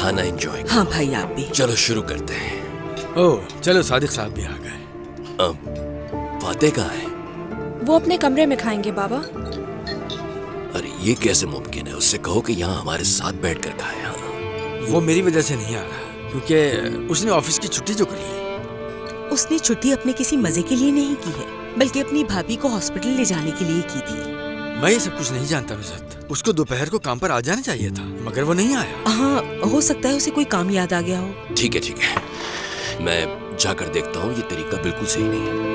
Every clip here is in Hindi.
खाना एंजॉय करो। हाँ भाई आप भी। चलो शुरू करते हैं। ओह चलो, सादिक साहब भी आ गए। फातेह कहाँ है? वो अपने कमरे में खाएंगे बाबा। अरे ये कैसे मुमकिन है? उससे कहो कि यहाँ हमारे साथ बैठकर खाए। हाँ वो मेरी वजह से नहीं आ रहा, क्योंकि उसने ऑफिस की छुट्टी जो कर ली। उसने छुट्टी अपने किसी मजे के लिए नहीं की है, बल्कि अपनी भाभी को हॉस्पिटल ले जाने के लिए की थी। मैं ये सब कुछ नहीं जानता नुसरत। उसको दोपहर को काम पर आ जाना चाहिए था, मगर वो नहीं आया। हाँ हो सकता है उसे कोई काम याद आ गया हो। ठीक है, मैं जाकर देखता हूँ। ये तरीका बिल्कुल सही नहीं है।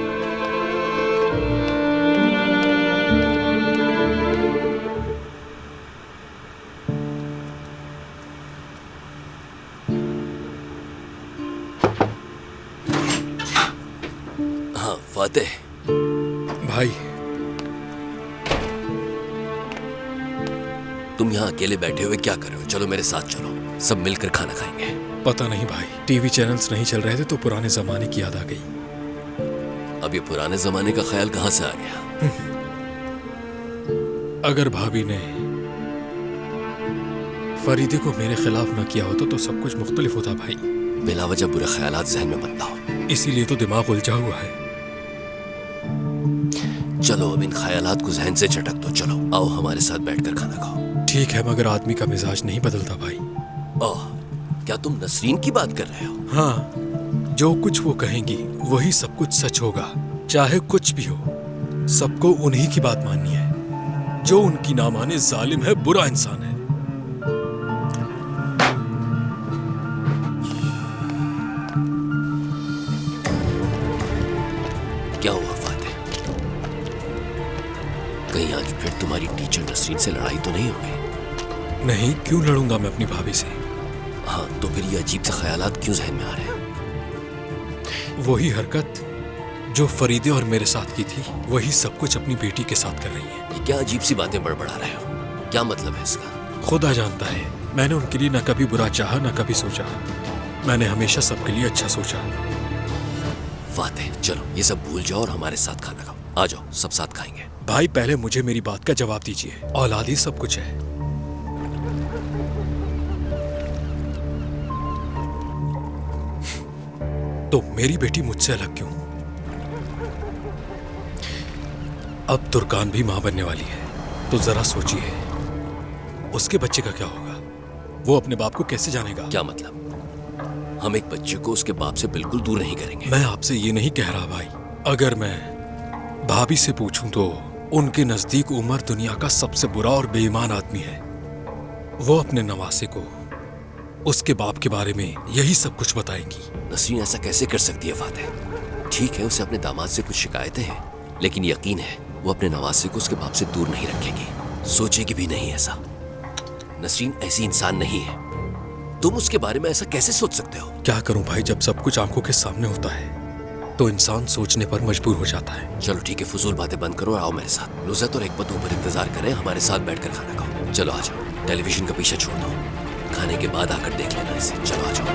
हाँ फातेह भाई, तुम यहाँ अकेले बैठे हुए क्या कर रहे हो? चलो मेरे साथ चलो, सब मिलकर खाना खाएंगे। पता नहीं भाई, टीवी चैनल्स नहीं चल रहे थे तो पुराने जमाने की याद आ गई। अब ये पुराने जमाने का ख्याल कहाँ से आ गया? अगर भाभी ने फरीदे को मेरे खिलाफ न किया होता तो सब कुछ मुख्तलिफ होता भाई। बिला वजह बुरे ख्यालात जहन में मत लाओ। इसीलिए तो दिमाग उलझा हुआ है। चलो अब इन ख्यालात को जहन से झटक दो। चलो आओ हमारे साथ बैठकर खाना खाओ। ठीक है, मगर आदमी का मिजाज नहीं बदलता भाई। ओह, क्या तुम नसरीन की बात कर रहे हो? हाँ, जो कुछ वो कहेंगी वही सब कुछ सच होगा, चाहे कुछ भी हो। सबको उन्हीं की बात माननी है। जो उनकी ना माने जालिम है, बुरा इंसान है। क्या हुआ फातेह? कहीं आज फिर तुम्हारी टीचर नसरीन से लड़ाई तो नहीं हो गई? नहीं, क्यों लड़ूंगा मैं अपनी भाभी से? हाँ, तो फिर ये अजीब से ख्यालात क्यों जहन में आ रहे हैं? वही हरकत जो फरीदे और मेरे साथ की थी, वही सब कुछ अपनी बेटी के साथ कर रही है। ये क्या अजीब सी बातें बड़बड़ा रहे हो? क्या मतलब है इसका? खुदा जानता है। मैंने उनके लिए न कभी बुरा चाहा, न कभी सोचा। मैंने हमेशा सबके लिए अच्छा सोचा। फातेह चलो ये सब भूल जाओ और हमारे साथ खाना खाओ। आ जाओ, सब साथ खाएंगे। भाई पहले मुझे मेरी बात का जवाब दीजिए। औलाद ही सब कुछ है। तो मेरी बेटी मुझसे अलग क्यों? अब तुर्कान भी मां बनने वाली है, तो जरा सोचिए उसके बच्चे का क्या होगा? वो अपने बाप को कैसे जानेगा? क्या मतलब? हम एक बच्चे को उसके बाप से बिल्कुल दूर नहीं करेंगे। मैं आपसे ये नहीं कह रहा भाई। अगर मैं भाभी से पूछूं तो उनके नजदीक उमर दुनिया का सबसे बुरा और बेईमान आदमी है। वो अपने नवासे को उसके बाप के बारे में यही सब कुछ बताएंगी। नसरीन ऐसा कैसे कर सकती है फातेह? ठीक है, उसे अपने दामाद से कुछ शिकायतें हैं, लेकिन यकीन है वो अपने नवासे को उसके बाप से दूर नहीं रखेगी। सोचेगी भी नहीं ऐसा। नसरीन ऐसी इंसान नहीं है। तुम उसके बारे में ऐसा कैसे सोच सकते हो? क्या करूं भाई, जब सब कुछ आंखों के सामने होता है तो इंसान सोचने पर मजबूर हो जाता है। चलो ठीक है, फजूल बातें बंद करो और आओ मेरे साथ। नुज़रत और हिकमत ऊपर इंतजार करें, हमारे साथ बैठकर खाना खाओ। चलो आ जाओ, टेलीविजन का पीछे छोड़ दो, खाने के बाद आकर देख लेना इसे। चलो आ जाओ।